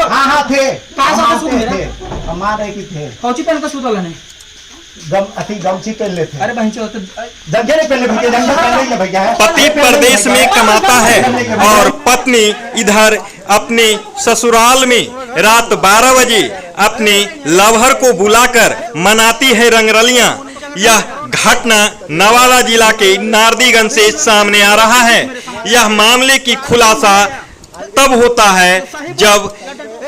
हाँ हाँ थे, मान रहे कि थे। कौची पहन के सुतल है? गमछी पहन लेते। अरे बहन चो, पति परदेश में कमाता है और पत्नी इधर अपने ससुराल में रात 12 बजे अपने लवहर को बुलाकर मनाती है रंगरलियां। यह घटना नवादा जिला के नारदीगंज से सामने आ रहा है। यह मामले की खुलासा तब होता है जब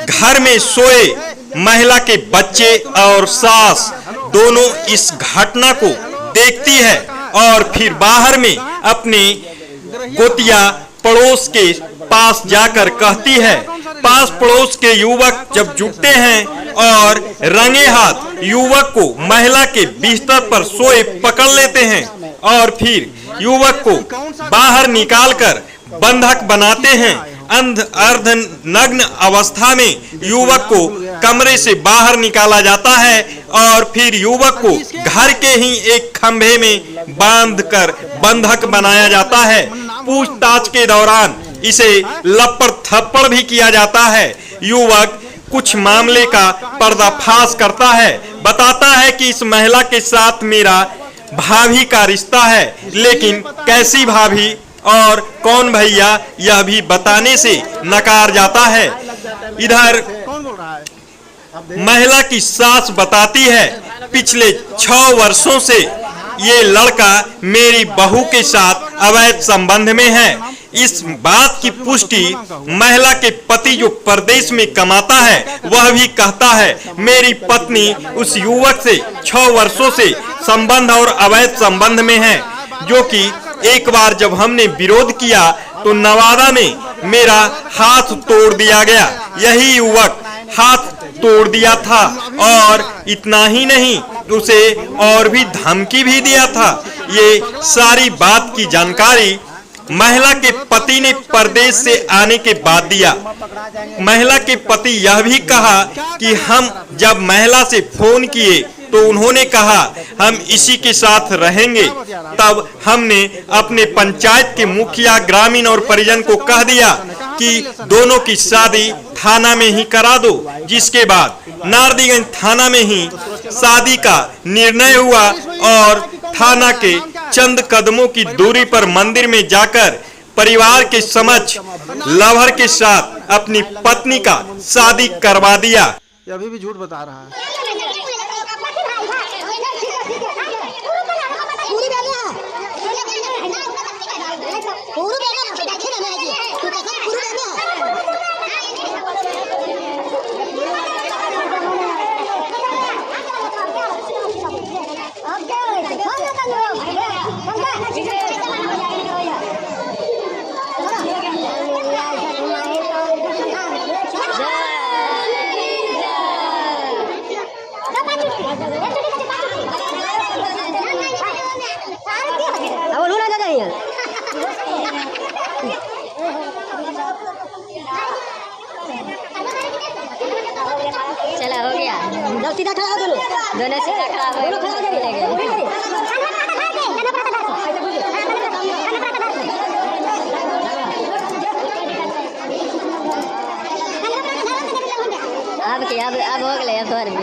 घर में सोए महिला के बच्चे और सास दोनों इस घटना को देखती है और फिर बाहर में अपने गोतिया पड़ोस के पास जाकर कहती है। पास पड़ोस के युवक जब जुटते हैं और रंगे हाथ युवक को महिला के बिस्तर पर सोए पकड़ लेते हैं और फिर युवक को बाहर निकालकर बंधक बनाते हैं। अर्ध नग्न अवस्था में युवक को कमरे से बाहर निकाला जाता है और फिर युवक को घर के ही एक खंभे में बांधकर बंधक बनाया जाता है। पूछताछ के दौरान इसे लपड़ थप्पड़ भी किया जाता है। युवक कुछ मामले का पर्दाफाश करता है, बताता है कि इस महिला के साथ मेरा भाभी का रिश्ता है, लेकिन कैसी भाभी और कौन भैया यह भी बताने से नकार जाता है। इधर महिला की सास बताती है, पिछले 6 वर्षों से ये लड़का मेरी बहू के साथ अवैध संबंध में है। इस बात की पुष्टि महिला के पति जो परदेश में कमाता है वह भी कहता है। मेरी पत्नी उस युवक से 6 वर्षों से संबंध और अवैध संबंध में है, जो कि एक बार जब हमने विरोध किया तो नवादा में मेरा हाथ तोड़ दिया गया। यही युवक हाथ तोड़ दिया था और इतना ही नहीं, उसे और भी धमकी भी दिया था। ये सारी बात की जानकारी महिला के पति ने परदेश से आने के बाद दिया। महिला के पति यह भी कहा कि हम जब महिला से फोन किए तो उन्होंने कहा हम इसी के साथ रहेंगे। तब हमने अपने पंचायत के मुखिया, ग्रामीण और परिजन को कह दिया कि दोनों की शादी थाना में ही करा दो, जिसके बाद नारदीगंज थाना में ही शादी का निर्णय हुआ और थाना के चंद कदमों की दूरी पर मंदिर में जाकर परिवार के समक्ष लवहर के साथ अपनी पत्नी का शादी करवा दिया। अभी भी झूठ बता रहा है। चला हो गया, सीधा खड़ा हो दोनों सीधा खड़ा हो। अब हो गए अब तोहर भी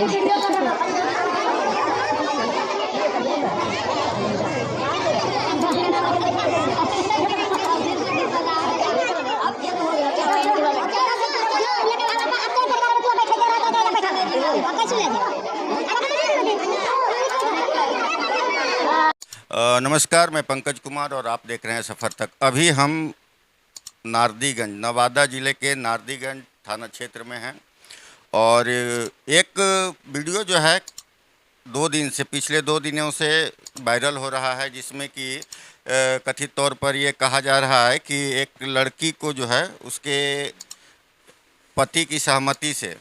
नमस्कार, मैं पंकज कुमार और आप देख रहे हैं सफ़र तक। अभी हम नारदीगंज, नवादा ज़िले के नारदीगंज थाना क्षेत्र में हैं और एक वीडियो जो है पिछले 2 दिनों से वायरल हो रहा है, जिसमें कि कथित तौर पर ये कहा जा रहा है कि एक लड़की को जो है उसके पति की सहमति से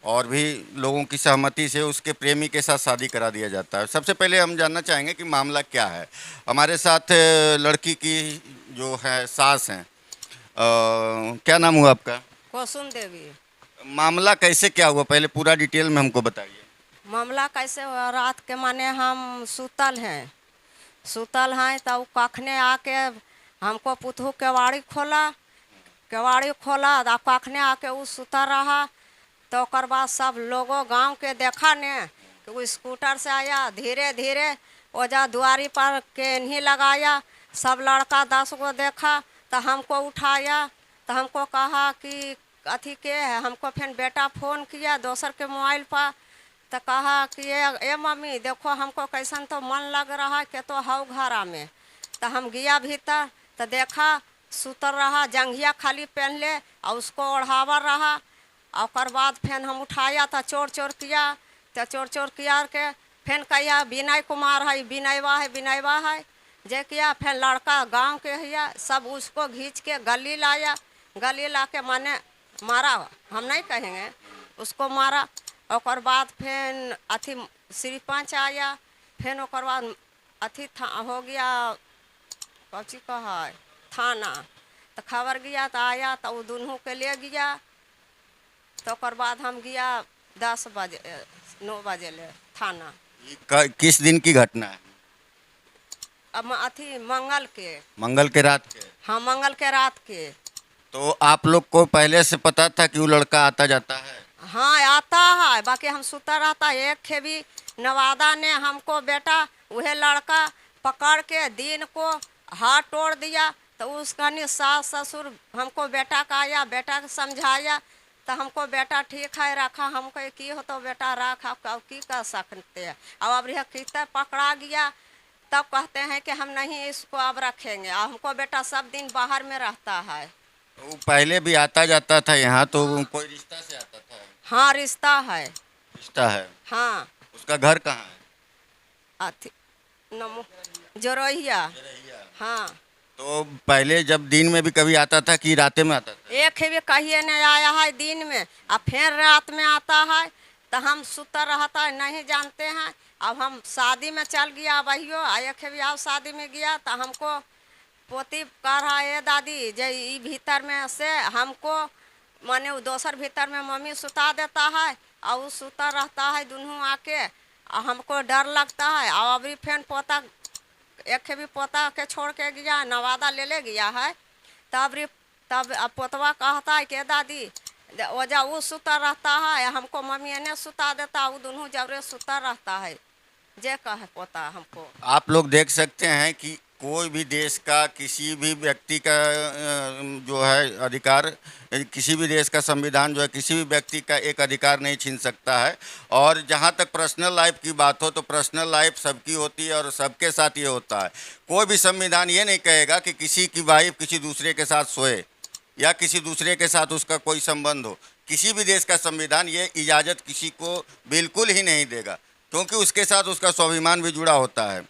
और भी लोगों की सहमति से उसके प्रेमी के साथ शादी करा दिया जाता है। सबसे पहले हम जानना चाहेंगे कि मामला क्या है। हमारे साथ लड़की की जो है सास हैं, क्या नाम हुआ आपका? कुसुम देवी। मामला कैसे क्या हुआ, पहले पूरा डिटेल में हमको बताइए। मामला कैसे हुआ, रात के माने हम सुतल हैं तब कखने आके हमको पुतहू केवाड़ी खोला केवाड़ी खोला कखने आके उ सुता रहा। तो ओकर बाद सब लोगों गांव के देखा ने कि वो स्कूटर से आया, धीरे धीरे ओजा दुआरी पर के नहीं लगाया। सब लड़का 10 गो देखा तो हमको उठाया, तो हमको कहा कि अथी के है। हमको फिर बेटा फ़ोन किया दोसर के मोबाइल पर, तो कहा कि ये मम्मी देखो हमको कैसन तो मन लग रहा है कि तो हाउ घरा में। तो हम गया भीतर तो देखा सुतर रहा, जंघिया खाली पहन ले और उसको ओढ़ावा रहा। और बाद फिर हम उठाया तो चोर चोर किया, तो चोर चोर किया के फिर कहिया विनय कुमार है, विनयवा है जे किया। फिर लड़का गांव के है सब उसको घींच के गली लाया, गली ला के माने मारा, हम नहीं कहेंगे, उसको मारा। और बाद फिर अथी सरपंच आया, फिर और बाद अथी हो गया कौची कहा थाना। तो खबर गया तो आया तो वो दोनों के ले गया। तो और बाद हम गया 9 बजे ले थाना। किस दिन की घटना है? अब अथी मंगल के रात के? हाँ मंगल के रात के। तो आप लोग को पहले से पता था कि वो लड़का आता जाता है? हाँ आता है, बाकी हम सुता रहता। एक खेबी नवादा ने हमको बेटा वह लड़का पकड़ के दिन को हाथ तोड़ दिया। तो उसका सास ससुर हमको बेटा का आया, बेटा को समझाया। तो हमको बेटा ठीक है रखा, हमको की हो तो बेटा रखा की कर सकते हैं। अब यह कितना पकड़ा गया तब कहते हैं कि हम नहीं इसको अब रखेंगे। अब हमको बेटा सब दिन बाहर में रहता है। वो पहले भी आता जाता था यहाँ, तो कोई रिश्ता से आता था? हाँ रिश्ता है। रिश्ता है? हाँ। उसका घर कहाँ है? अथी नमो जोरहिया। हाँ। तो पहले जब दिन में भी कभी आता था कि रात में आता था? एक भी कहिए नहीं आया है दिन में, अब फिर रात में आता है। तो हम सुता रहता है नहीं जानते हैं। अब हम शादी में चल गया वही एक भी आओ शादी में गया तो हमको पोती कह रहा है दादी जे ई भीतर में से हमको माने वो दोसर भीतर में मम्मी सुता देता है और वो सुता रहता है दोनों आके। और हमको डर लगता है। और अभी फिर पोता एक भी पोता के छोड़ के गया, नवादा ले गया है। तब पोतवा कहता है कि दादी वजह वो सुता रहता है, हमको मम्मी ने सुता देता, वो दोनों जबरे सुता रहता है जे कहे पोता हमको। आप लोग देख सकते हैं कि कोई भी देश का किसी भी व्यक्ति का जो है अधिकार, किसी भी देश का संविधान जो है किसी भी व्यक्ति का एक अधिकार नहीं छीन सकता है। और जहाँ तक पर्सनल लाइफ की बात हो तो पर्सनल लाइफ सबकी होती है और सबके साथ ये होता है। कोई भी संविधान ये नहीं कहेगा कि किसी की वाइफ किसी दूसरे के साथ सोए या किसी दूसरे के साथ उसका कोई संबंध हो। किसी भी देश का संविधान ये इजाज़त किसी को बिल्कुल ही नहीं देगा, क्योंकि उसके साथ उसका स्वाभिमान भी जुड़ा होता है।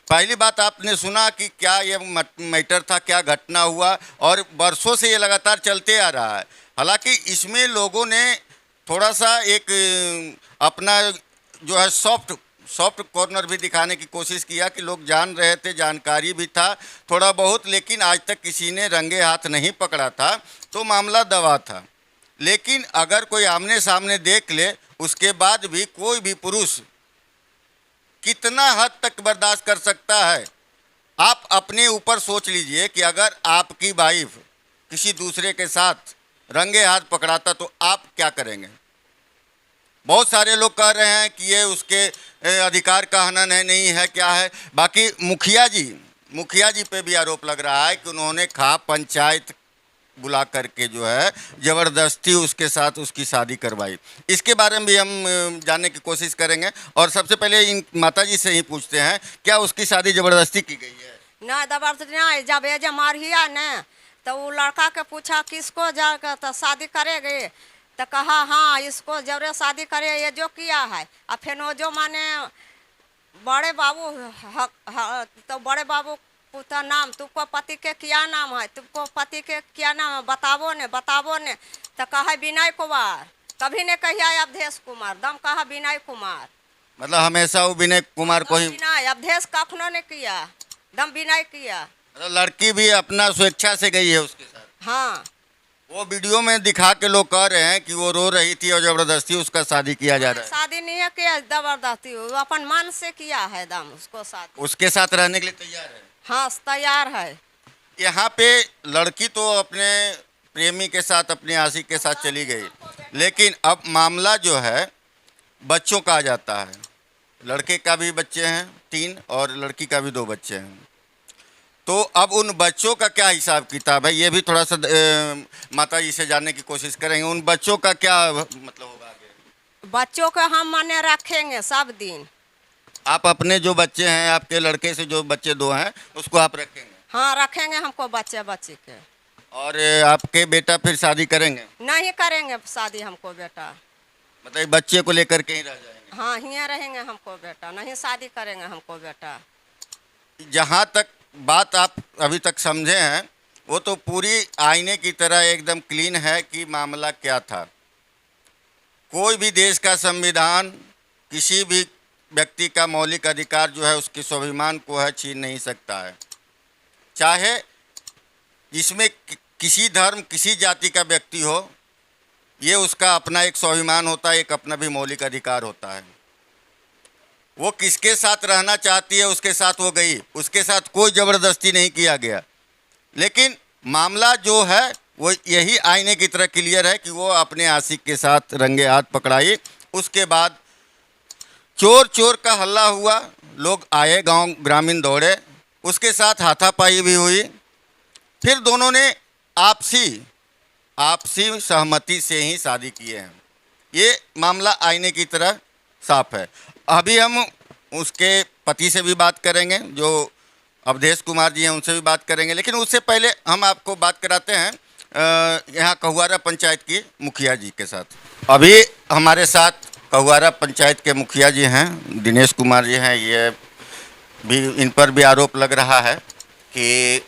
पहली बात आपने सुना कि क्या ये मैटर था, क्या घटना हुआ, और बरसों से ये लगातार चलते आ रहा है। हालांकि इसमें लोगों ने थोड़ा सा एक अपना जो है सॉफ्ट कॉर्नर भी दिखाने की कोशिश किया कि लोग जान रहे थे, जानकारी भी था थोड़ा बहुत, लेकिन आज तक किसी ने रंगे हाथ नहीं पकड़ा था, तो मामला दवा था। लेकिन अगर कोई आमने सामने देख ले उसके बाद भी कोई भी पुरुष कितना हद तक बर्दाश्त कर सकता है? आप अपने ऊपर सोच लीजिए कि अगर आपकी वाइफ किसी दूसरे के साथ रंगे हाथ पकड़ाता तो आप क्या करेंगे? बहुत सारे लोग कह रहे हैं कि ये उसके अधिकार का हनन है, नहीं है, क्या है। बाकी मुखिया जी पे भी आरोप लग रहा है कि उन्होंने खाप पंचायत बुला करके जो है ज़बरदस्ती उसके साथ उसकी शादी करवाई। इसके बारे में भी हम जानने की कोशिश करेंगे। और सबसे पहले इन माताजी से ही पूछते हैं, क्या उसकी शादी ज़बरदस्ती की गई है? नहीं ज़बरदस्ती नहीं। जब ये मारिया न तो वो लड़का के पूछा किसको जाकर तो शादी करेगे, तो कहा हाँ इसको जबरे शादी करे, ये जो किया है। और फिर वो जो माने बड़े बाबू तो बड़े बाबू पूछा नाम, तुमको पति के क्या नाम है, तुमको पति के क्या नाम है, बतावो ने। तो कहा विनय कुमार, कभी ने कहिया अवधेश कुमार, दम कहा विनय कुमार। मतलब हमेशा वो विनय कुमार को ही? विनय, अवधेश कखनो ने किया, दम विनय किया। मतलब लड़की भी अपना स्वेच्छा से गई है उसके साथ? हाँ। वो वीडियो में दिखा के लोग कह रहे हैं कि वो रो रही थी और जबरदस्ती उसका शादी किया जा रहा है। शादी नहीं है किया जबरदस्ती, वो अपन मन से किया है दम उसको शादी। उसके साथ रहने के लिए तैयार है? हाँ तैयार है। यहाँ पे लड़की तो अपने प्रेमी के साथ, अपने आशिक के साथ चली गई। लेकिन अब मामला जो है बच्चों का आ जाता है। लड़के का भी बच्चे हैं 3 और लड़की का भी 2 बच्चे हैं। तो अब उन बच्चों का क्या हिसाब किताब है, ये भी थोड़ा सा माता जी से जानने की कोशिश करेंगे। उन बच्चों का क्या मतलब होगा आगे? बच्चों को हम माने रखेंगे सब दिन। आप अपने जो बच्चे हैं, आपके लड़के से जो बच्चे 2 हैं, उसको आप रखेंगे? हाँ रखेंगे हमको बच्चे बच्ची के। और आपके बेटा फिर शादी करेंगे? नहीं करेंगे शादी हमको बेटा। मतलब बच्चे को लेकर के ही रह जाएंगे? हाँ यहाँ रहेंगे हमको बेटा, नहीं शादी करेंगे हमको बेटा। जहाँ तक बात आप अभी तक समझे हैं वो तो पूरी आईने की तरह एकदम क्लीन है कि मामला क्या था। कोई भी देश का संविधान किसी भी व्यक्ति का मौलिक अधिकार जो है उसके स्वाभिमान को है छीन नहीं सकता है। चाहे इसमें किसी धर्म किसी जाति का व्यक्ति हो, ये उसका अपना एक स्वाभिमान होता है, एक अपना भी मौलिक अधिकार होता है। वो किसके साथ रहना चाहती है उसके साथ वो गई, उसके साथ कोई ज़बरदस्ती नहीं किया गया। लेकिन मामला जो है वो यही आईने की तरह क्लियर है कि वो अपने आशिक के साथ रंगे हाथ पकड़ाई। उसके बाद चोर चोर का हल्ला हुआ, लोग आए, गांव ग्रामीण दौड़े, उसके साथ हाथापाई भी हुई। फिर दोनों ने आपसी सहमति से ही शादी किए हैं। ये मामला आईने की तरह साफ है। अभी हम उसके पति से भी बात करेंगे, जो अवधेश कुमार जी हैं, उनसे भी बात करेंगे। लेकिन उससे पहले हम आपको बात कराते हैं यहाँ कहुआरा पंचायत की मुखिया जी के साथ। अभी हमारे साथ कहुआरा पंचायत के मुखिया जी हैं, दिनेश कुमार जी हैं। ये भी, इन पर भी आरोप लग रहा है कि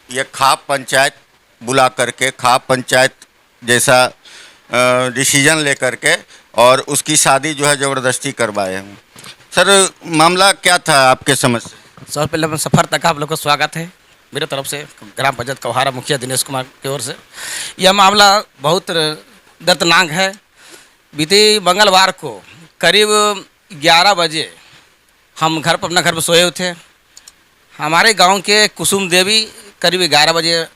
ये खाप पंचायत बुला करके, खाप पंचायत जैसा डिसीजन लेकर के और उसकी शादी जो है ज़बरदस्ती करवाए हैं। सर मामला क्या था आपके समझ से? सर पहले सफ़र तक आप लोग का स्वागत है मेरे तरफ से, ग्राम पंचायत कहुआरा मुखिया दिनेश कुमार की ओर से। यह मामला बहुत दर्दनाक है। बीते मंगलवार को करीब 11 बजे हम अपना घर पर सोए हुए थे। हमारे गांव के कुसुम देवी करीब 11 बजे,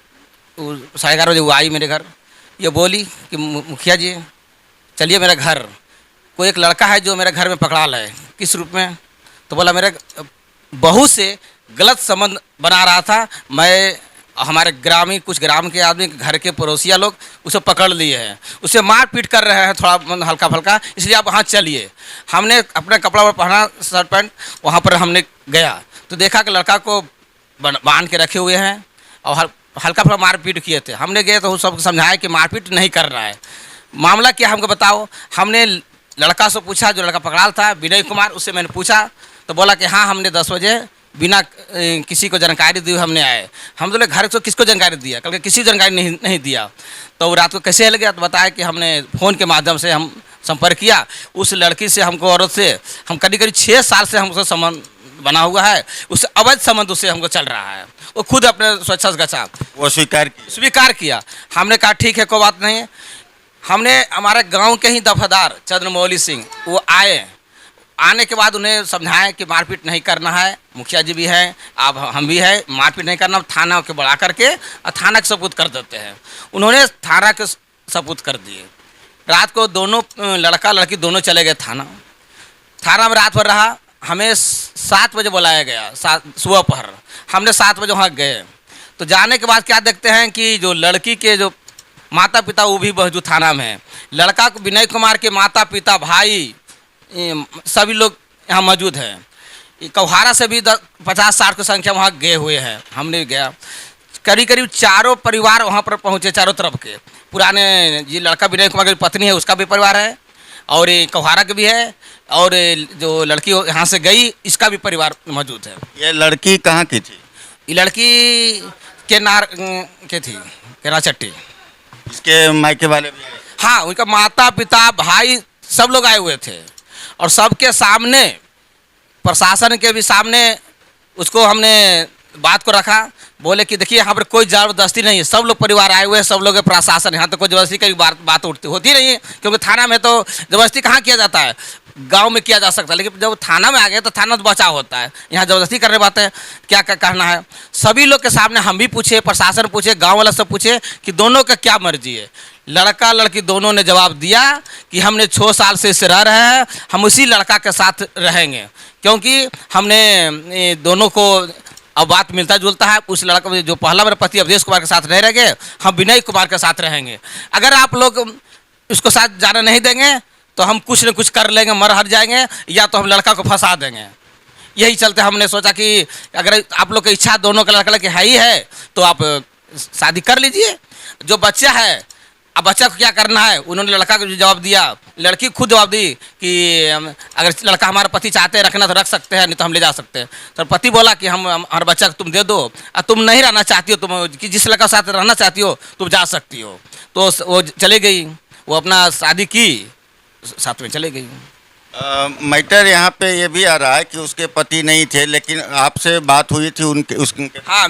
11:30 बजे वो आई मेरे घर। ये बोली कि मुखिया जी चलिए मेरा घर, कोई एक लड़का है जो मेरे घर में पकड़ा है। किस रूप में? तो बोला मेरे बहू से गलत संबंध बना रहा था। मैं हमारे ग्रामीण, कुछ ग्राम के आदमी, घर के पड़ोसिया लोग उसे पकड़ लिए हैं, उसे मार पीट कर रहे हैं थोड़ा हल्का फल्का, इसलिए आप वहाँ चलिए। हमने अपने कपड़ा पहना, शर्ट पैंट, वहाँ पर हमने गया तो देखा कि लड़का को बांध के रखे हुए हैं और हल्का फल्का मारपीट किए थे। हमने गए तो सबको समझाया कि मारपीट नहीं कर रहा है, मामला क्या हमको बताओ। हमने लड़का से पूछा, जो लड़का पकड़ा था विनय कुमार, उससे मैंने पूछा तो बोला कि हाँ हमने 10 बजे बिना किसी को जानकारी दी हमने आए। हम बोले घर से किसको जानकारी दिया? कल किसी जानकारी नहीं दिया। तो रात को कैसे हिल गया? तो बताया कि हमने फ़ोन के माध्यम से हम संपर्क किया। उस लड़की से, हमको औरत से हम करीब 6 साल से हमसे संबंध बना हुआ है, उससे अवैध संबंध उससे हमको चल रहा है। वो खुद अपने स्वेच्छा से गचा, वो स्वीकार किया। हमने कहा ठीक है, कोई बात नहीं। हमने हमारे गांव के ही दफादार चंद्रमौली सिंह वो आए। आने के बाद उन्हें समझाया कि मारपीट नहीं करना है, मुखिया जी भी हैं, आप हम भी हैं, मारपीट नहीं करना, थाना के बढ़ा करके और थाना के सबूत कर देते हैं। उन्होंने थाना के सबूत कर दिए। रात को दोनों लड़का लड़की दोनों चले गए थाना में रात भर रहा। हमें 7 बजे बुलाया गया, सुबह पहर। हमने 7 बजे वहाँ गए तो जाने के बाद क्या देखते हैं कि जो लड़की के जो माता पिता वो भी मौजूद थाना में है। लड़का को विनय कुमार के माता पिता भाई सभी लोग यहाँ मौजूद हैं। कहुआरा से भी 50-60 की संख्या वहाँ गए हुए हैं। हमने गया, करीब चारों परिवार वहाँ पर पहुँचे, चारों तरफ के पुराने। ये लड़का विनय कुमार की पत्नी है, उसका भी परिवार है और कहुआरा के भी है, और जो लड़की यहाँ से गई इसका भी परिवार मौजूद है। ये लड़की कहाँ की थी? ये लड़की केनार के थी, केनाचट्टी। इसके मायके वाले भी आए? हाँ, उनका माता पिता भाई सब लोग आए हुए थे और सबके सामने, प्रशासन के भी सामने उसको हमने बात को रखा। बोले कि देखिए यहाँ पर कोई ज़बरदस्ती नहीं है, सब लोग परिवार आए हुए हैं, सब लोग प्रशासन, यहाँ तो कोई ज़बरदस्ती की बात होती नहीं है, क्योंकि थाना में तो ज़बरदस्ती कहाँ किया जाता है। गांव में किया जा सकता है, लेकिन जब थाना में आ गए तो थाना तो बचाव होता है, यहाँ ज़बरदस्ती करने बात है। क्या कहना है, सभी लोग के सामने हम भी पूछे, प्रशासन पूछे, गांव वाला सब पूछे कि दोनों का क्या मर्जी है। लड़का लड़की दोनों ने जवाब दिया कि हमने 6 साल से इससे रह रहे हैं, हम उसी लड़का के साथ रहेंगे, क्योंकि हमने दोनों को अब बात मिलता जुलता है। उस लड़का जो पहला मेरा पति अवधेश कुमार के साथ रह गए, हम विनय कुमार के साथ रहेंगे। अगर आप लोग उसको साथ जाना नहीं देंगे तो हम कुछ न कुछ कर लेंगे, मर हट जाएंगे, या तो हम लड़का को फंसा देंगे। यही चलते हमने सोचा कि अगर आप लोग की इच्छा दोनों का लड़का लड़की है ही है तो आप शादी कर लीजिए। जो बच्चा है, अब बच्चा को क्या करना है, उन्होंने लड़का को जवाब दिया, लड़की खुद जवाब दी कि अगर लड़का हमारा पति चाहते हैं रखना तो रख सकते हैं, नहीं तो हम ले जा सकते हैं। तो पति बोला कि हम हमारे बच्चा को तुम दे दो, और तुम नहीं रहना चाहती हो, तुम कि जिस लड़का के साथ रहना चाहती हो तुम जा सकती हो। तो वो चले गई, वो अपना शादी की, साथ में चले गई। मैटर यहाँ पे ये भी आ रहा है कि उसके पति नहीं थे, लेकिन आपसे बात हुई थी उसके। हाँ,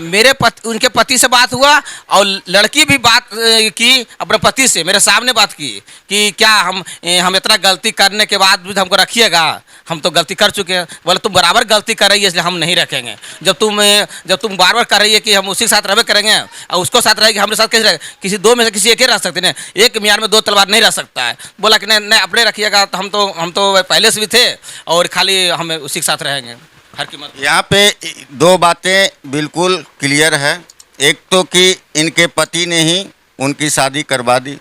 उनके पति से बात हुआ, और लड़की भी बात की अपने पति से, मेरे सामने बात की कि क्या हम इतना गलती करने के बाद भी हमको रखिएगा, हम तो गलती कर चुके हैं। बोले तुम बराबर गलती कर रही है इसलिए हम नहीं रखेंगे। जब तुम बार बार कर रही है कि हम उसी के साथ रह करेंगे और उसको साथ रहेगी, हमारे साथ कैसे रहेगा, किसी दो में से किसी एक ही रह सकते हैं, एक मियार में 2 तलवार नहीं रह सकता है। बोला कि नहीं अपने रखिएगा, तो हम तो पहले से भी थे और खाली हम उसी के साथ रहेंगे। हर कीमत। यहाँ पे 2 बातें बिल्कुल क्लियर है। एक तो कि इनके पति ने ही उनकी शादी करवा दी,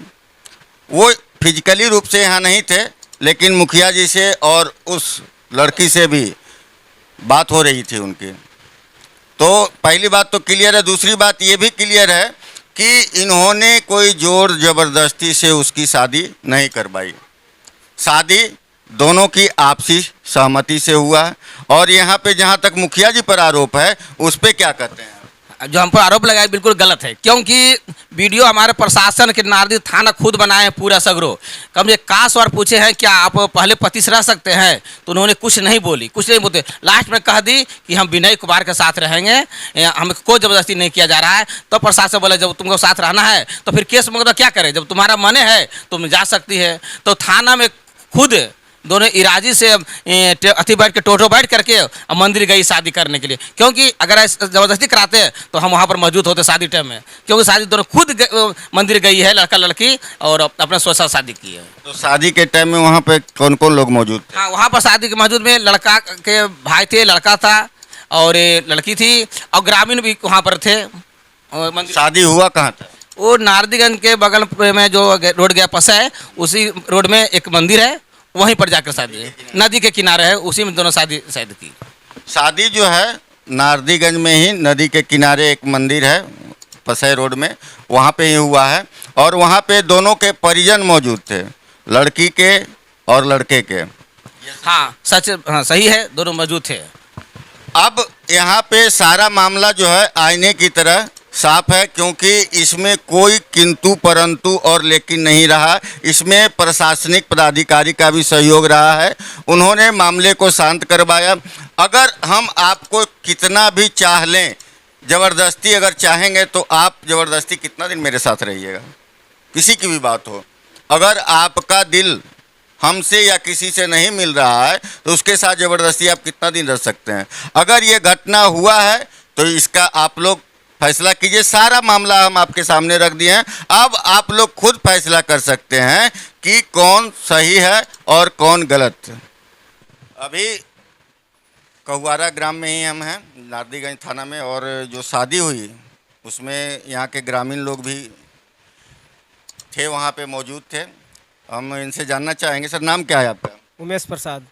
वो फिजिकली रूप से यहाँ नहीं थे, लेकिन मुखिया जी से और उस लड़की से भी बात हो रही थी उनकी। तो पहली बात तो क्लियर है। दूसरी बात ये भी क्लियर है कि इन्होंने कोई जोर ज़बरदस्ती से उसकी शादी नहीं करवाई। शादी दोनों की आपसी सहमति से हुआ है। और यहाँ पे जहाँ तक मुखिया जी पर आरोप है, उस पर क्या कहते हैं? जो हम पर आरोप लगाए बिल्कुल गलत है, क्योंकि वीडियो हमारे प्रशासन के नारदी थाना खुद बनाए हैं पूरा सगरो। कम से काश और पूछे हैं क्या आप पहले पति से रह सकते हैं, तो उन्होंने कुछ नहीं बोली, कुछ नहीं बोलते। लास्ट में कह दी कि हम विनय कुमार के साथ रहेंगे, हमें कोई ज़बरदस्ती नहीं किया जा रहा है। तो प्रशासन बोले जब तुमको साथ रहना है तो फिर केस मुकदमा क्या करें, जब तुम्हारा मन है तुम जा सकती है। तो थाना में खुद दोनों इराजी से अति बैठ के टोटो बैठ करके मंदिर गई शादी करने के लिए, क्योंकि अगर ज़बरदस्ती कराते तो हम वहाँ पर मौजूद होते शादी टाइम में, क्योंकि शादी दोनों खुद मंदिर गई है लड़का लड़की और अपने सोचा शादी की है। तो शादी के टाइम में वहाँ पे कौन कौन लोग मौजूद थे? हाँ, वहाँ पर शादी के मौजूद में लड़का के भाई थे, लड़का था और लड़की थी, और ग्रामीण भी वहाँ पर थे। शादी हुआ कहाँ था? वो नारदीगंज के बगल में जो रोड गया पसा है, उसी रोड में एक मंदिर है, वहीं पर जाकर शादी है, नदी के किनारे है, उसी में दोनों शादी की। शादी जो है नारदीगंज में ही नदी के किनारे एक मंदिर है पसई रोड में, वहाँ पे ही हुआ है। और वहाँ पे दोनों के परिजन मौजूद थे, लड़की के और लड़के के। हाँ सच, हाँ सही है, दोनों मौजूद थे। अब यहाँ पे सारा मामला जो है आईने की तरह साफ है, क्योंकि इसमें कोई किंतु परंतु और लेकिन नहीं रहा। इसमें प्रशासनिक पदाधिकारी का भी सहयोग रहा है, उन्होंने मामले को शांत करवाया। अगर हम आपको कितना भी चाह लें, ज़बरदस्ती अगर चाहेंगे तो आप ज़बरदस्ती कितना दिन मेरे साथ रहिएगा, किसी की भी बात हो। अगर आपका दिल हमसे या किसी से नहीं मिल रहा है तो उसके साथ ज़बरदस्ती आप कितना दिन रह सकते हैं। अगर ये घटना हुआ है तो इसका आप लोग फैसला कीजिए। सारा मामला हम आपके सामने रख दिए हैं, अब आप लोग खुद फैसला कर सकते हैं कि कौन सही है और कौन गलत। अभी कहुआरा ग्राम में ही हम हैं, नारदीगंज थाना में, और जो शादी हुई उसमें यहाँ के ग्रामीण लोग भी थे, वहाँ पे मौजूद थे। हम इनसे जानना चाहेंगे। सर, नाम क्या है आपका? उमेश प्रसाद।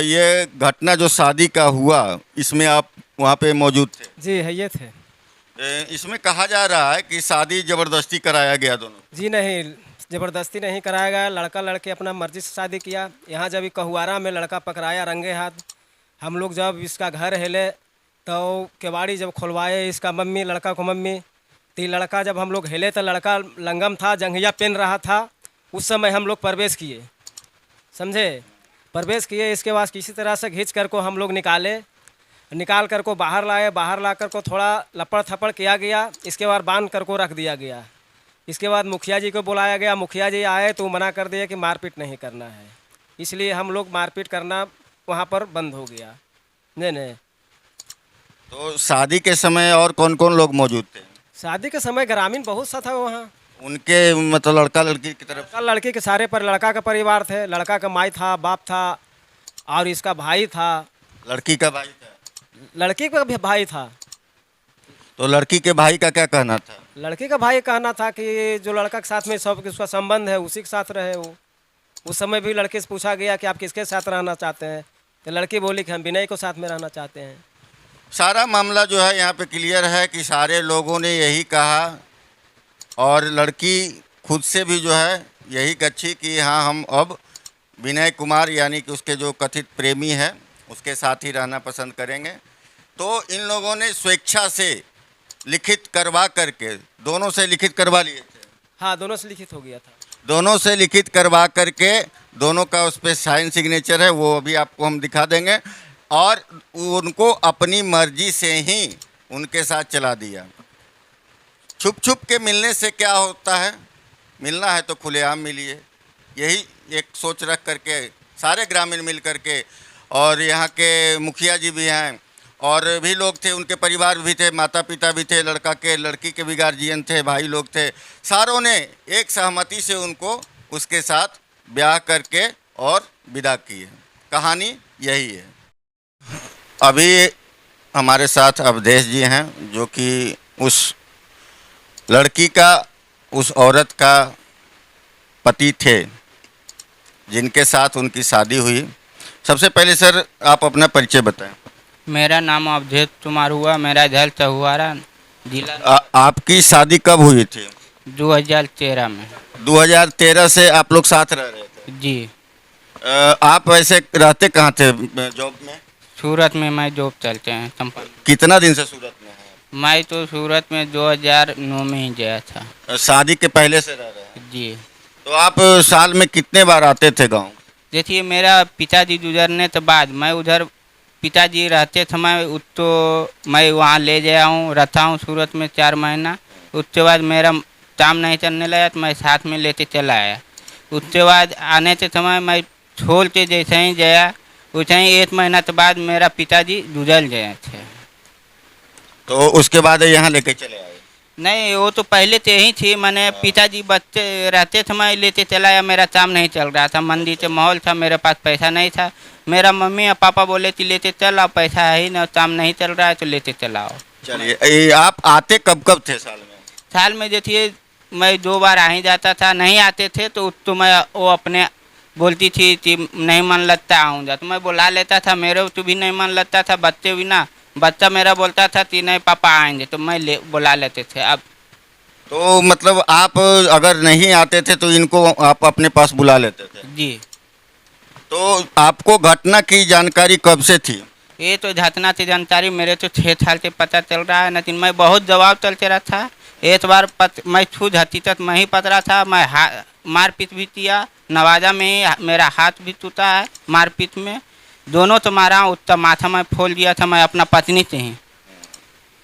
ये घटना जो शादी का हुआ, इसमें आप वहाँ पे मौजूद थे? जी है, ये थे। इसमें कहा जा रहा है कि शादी ज़बरदस्ती कराया गया दोनों। जी नहीं, ज़बरदस्ती नहीं कराया गया, लड़का लड़के अपना मर्जी से शादी किया। यहाँ जब कहुआरा में लड़का पकड़ाया रंगे हाथ, हम लोग जब इसका घर हिले तो केवाड़ी जब खुलवाए इसका मम्मी, लड़का को मम्मी, तो लड़का जब हम लोग हिले तो लड़का लंगम था, जंघिया पहन रहा था। उस समय हम लोग प्रवेश किए, समझे, प्रवेश किए। इसके बाद किसी तरह से खींच कर को हम लोग निकाल कर को बाहर लाए। बाहर ला कर को थोड़ा लपड़ थपड़ किया गया, इसके बाद बांध कर को रख दिया गया। इसके बाद मुखिया जी को बुलाया गया, मुखिया जी आए तो मना कर दिए कि मारपीट नहीं करना है। इसलिए हम लोग मारपीट करना वहाँ पर बंद हो गया। नहीं तो शादी के समय और कौन कौन लोग मौजूद थे? शादी के समय ग्रामीण बहुत सा था वहाँ। उनके मतलब लड़का लड़की की तरफ? लड़के के सारे पर लड़का का परिवार थे, लड़का का माई था, बाप था और इसका भाई था। लड़की का भाई था? लड़की का भी भाई था। तो लड़की के भाई का क्या कहना था? लड़की का भाई कहना था कि जो लड़का के साथ में सब उसका संबंध है उसी के साथ रहे वो। उस समय भी लड़के से पूछा गया कि आप किसके साथ रहना चाहते हैं, तो लड़की बोली कि हम विनय को साथ में रहना चाहते हैं। सारा मामला जो है यहाँ पे क्लियर है कि सारे लोगों ने यही कहा और लड़की खुद से भी जो है यही कही कि हाँ हम अब विनय कुमार यानी कि उसके जो कथित प्रेमी है उसके साथ ही रहना पसंद करेंगे। तो इन लोगों ने स्वेच्छा से लिखित करवा करके, दोनों से लिखित करवा लिए थे? हाँ, दोनों से लिखित हो गया था। दोनों से लिखित करवा करके दोनों का उस पर साइन सिग्नेचर है, वो अभी आपको हम दिखा देंगे। और उनको अपनी मर्जी से ही उनके साथ चला दिया। छुप छुप के मिलने से क्या होता है, मिलना है तो खुलेआम मिलिए, यही एक सोच रख करके सारे ग्रामीण मिल करके, और यहाँ के मुखिया जी भी हैं और भी लोग थे, उनके परिवार भी थे, माता पिता भी थे, लड़का के लड़की के भी गार्जियन थे, भाई लोग थे, सारों ने एक सहमति से उनको उसके साथ ब्याह करके और विदा किए। कहानी यही है। अभी हमारे साथ अवधेश जी हैं जो कि उस लड़की का, उस औरत का पति थे जिनके साथ उनकी शादी हुई। सबसे पहले सर आप अपना परिचय बताएं। मेरा नाम अवधेश कुमार हुआ, मेरा इधर चहुआरा जिला। आपकी शादी कब हुई थी? 2013 में। 2013 से आप लोग साथ रह रहे थे? जी। आप वैसे रहते कहाँ थे जॉब में? सूरत में मैं जॉब चलते हैं संपर्क। कितना दिन से सूरत में है? मैं तो सूरत में 2009 में ही गया था। शादी के पहले से रह रहे हैं? जी। तो आप साल में कितने बार आते थे गाँव? देखिए मेरा पिताजी गुजरने के बाद मैं उधर, पिताजी रहते थे मैं तो मैं वहाँ ले गया हूँ, रहता हूँ सूरत में 4 महीना। उसके बाद मेरा काम नहीं चलने लगा तो मैं साथ में लेते चला आया। उसके बाद आने के समय मैं छोड़ के जैसे ही गया वैसे ही 1 महीना के बाद मेरा पिताजी गुजर गए थे। तो उसके बाद यहाँ लेके चले आए? नहीं, वो तो पहले से ही थी, मैंने पिताजी बच्चे रहते थे मैं लेते चला आया। मेरा काम नहीं चल रहा था, मंदी से माहौल था, मेरे पास पैसा नहीं था। मेरा मम्मी और पापा बोले कि लेते चल आओ, पैसा है ही ना, काम नहीं चल रहा है तो लेते चलाओ। चलिए, आप आते कब कब थे साल में? साल में देखिए मैं 2 बार आ ही जाता था। नहीं आते थे तो मैं वो अपने बोलती थी कि नहीं मन लगता आऊँगा, तो मैं बुला लेता था। मेरे तो भी नहीं मन लगता था, बच्चे भी ना, बच्चा मेरा बोलता था कि नहीं पापा आएंगे तो मैं बुला लेते थे। अब तो मतलब आप अगर नहीं आते थे तो इनको आप अपने पास बुला लेते थे? जी। तो आपको घटना की जानकारी कब से थी? ये तो घटना की जानकारी मेरे तो 6 साल से पता चल रहा है, लेकिन मैं बहुत जवाब चलते रहा था। एक बार मैं छूट हकीकत मैं ही पकड़ा था, मैं मारपीट भी किया। नवादा में ही मेरा हाथ भी टूटा है मारपीट में, दोनों तो मारा, उत्तर माथा में फोल दिया था मैं अपना पत्नी से ही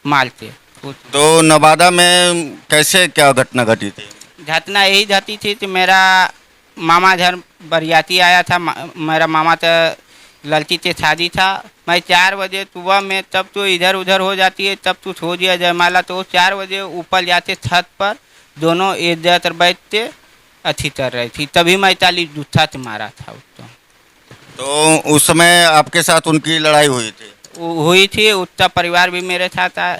मारते। तो नवादा में कैसे क्या घटना घटी थी? घटना यही घटी थी कि मेरा मामा घर बरियाती आया था, मेरा मामा तो लड़की से शादी था। मैं 4 बजे सुबह में, तब तो इधर उधर हो जाती है, तब तो हो गया जयमाला, तो 4 बजे ऊपर जाते छत पर, दोनों एक जगह पर बैठते अच्छी कर रही थी, तभी मैं 40 जूठा से मारा था उसको। तो उस समय आपके साथ उनकी लड़ाई हुई थी? हुई थी। उसका परिवार भी मेरे साथ आया,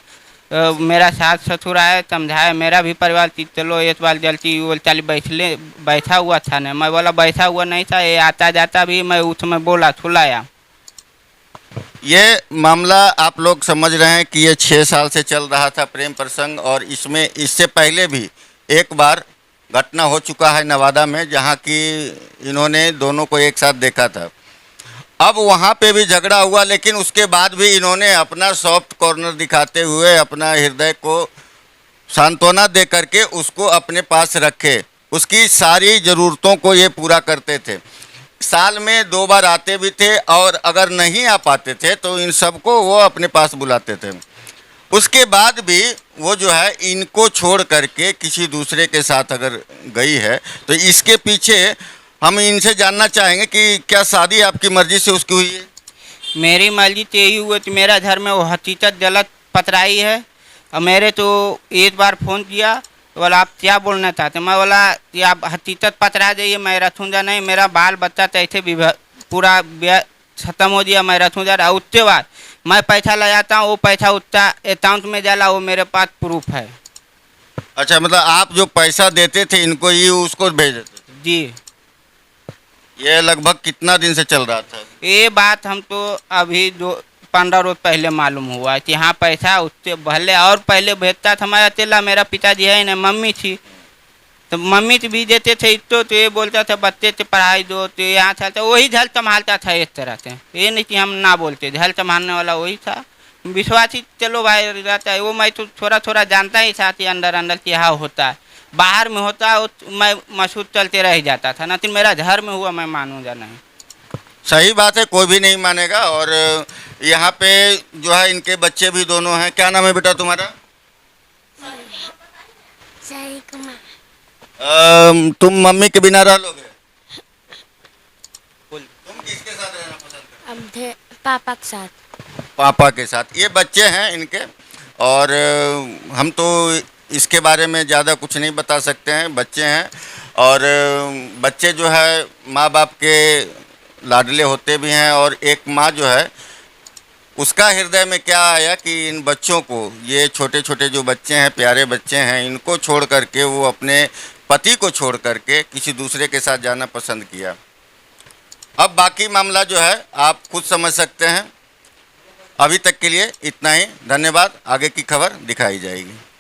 मेरा सास ससुर आए, समझाया। मेरा भी परिवार की चलो एक बार जल्दी, वो 40 बैठा हुआ था ना, मैं बोला बैठा हुआ नहीं था, ये आता जाता भी, मैं उसमें बोला छुलाया। ये मामला आप लोग समझ रहे हैं कि ये 6 साल से चल रहा था प्रेम प्रसंग, और इसमें इससे पहले भी एक बार घटना हो चुका है नवादा में, जहाँ की इन्होंने दोनों को एक साथ देखा था। अब वहाँ पे भी झगड़ा हुआ, लेकिन उसके बाद भी इन्होंने अपना सॉफ्ट कॉर्नर दिखाते हुए अपना हृदय को सांत्वना दे करके उसको अपने पास रखे, उसकी सारी ज़रूरतों को ये पूरा करते थे। साल में 2 बार आते भी थे, और अगर नहीं आ पाते थे तो इन सबको वो अपने पास बुलाते थे। उसके बाद भी वो जो है इनको छोड़ करके किसी दूसरे के साथ अगर गई है तो इसके पीछे हम इनसे जानना चाहेंगे कि क्या शादी आपकी मर्जी से उसकी हुई है? मेरी मर्जी से यही हुआ कि मेरा घर में वो हकीकत गलत पतराई है। और मेरे तो एक बार फ़ोन किया, बोला आप क्या बोलना चाहते? मैं बोला कि आप हकीकत पतरा जाइए, मैं रखूँगा नहीं, मेरा बाल बच्चा तो ऐसे भी पूरा ख़त्म हो गया, मैं रखूँगा। और उसके बाद मैं पैसा लगाता हूँ, वो पैसा उतना अकाउंट में जाला, वो मेरे पास प्रूफ है। अच्छा, मतलब आप जो पैसा देते थे इनको, ये उसको भेज देते थे? जी। ये लगभग कितना दिन से चल रहा था? ये बात हमको अभी 15 रोज पहले मालूम हुआ कि हाँ पैसा उससे पहले और पहले भेजता था। मैं अकेला, मेरा पिताजी है ना, मम्मी थी, तो मम्मी तो भी देते थे तो ये बोलता था बच्चे से पढ़ाई दो, तो यहाँ चलता वही झल संभालता था एक तरह से। ये नहीं कि हम ना बोलते, झल संभालने वाला वही था। विश्वासी चलो भाई रहता है वो, मैं तो थोड़ा थोड़ा जानता ही साथ ही अंदर अंदर कि हाँ होता है, बाहर में होता है मैं मशहूर चलते रह जाता था, ना तो मेरा घर में हुआ मैं मानूंगा नहीं। सही बात है, कोई भी नहीं मानेगा। और यहाँ पे जो है इनके बच्चे भी दोनों हैं। क्या नाम है बेटा तुम्हारा? सही कुमार। तुम मम्मी के बिना रह लोगे? तुम किसके साथ रहना पसंद करते? पापा के साथ। पापा के साथ। ये बच्चे हैं इनके, और हम तो इसके बारे में ज़्यादा कुछ नहीं बता सकते हैं, बच्चे हैं। और बच्चे जो है माँ बाप के लाडले होते भी हैं, और एक माँ जो है उसका हृदय में क्या आया कि इन बच्चों को, ये छोटे छोटे जो बच्चे हैं, प्यारे बच्चे हैं, इनको छोड़ करके वो अपने पति को छोड़ करके किसी दूसरे के साथ जाना पसंद किया। अब बाकी मामला जो है आप खुद समझ सकते हैं। अभी तक के लिए इतना ही, धन्यवाद। आगे की खबर दिखाई जाएगी।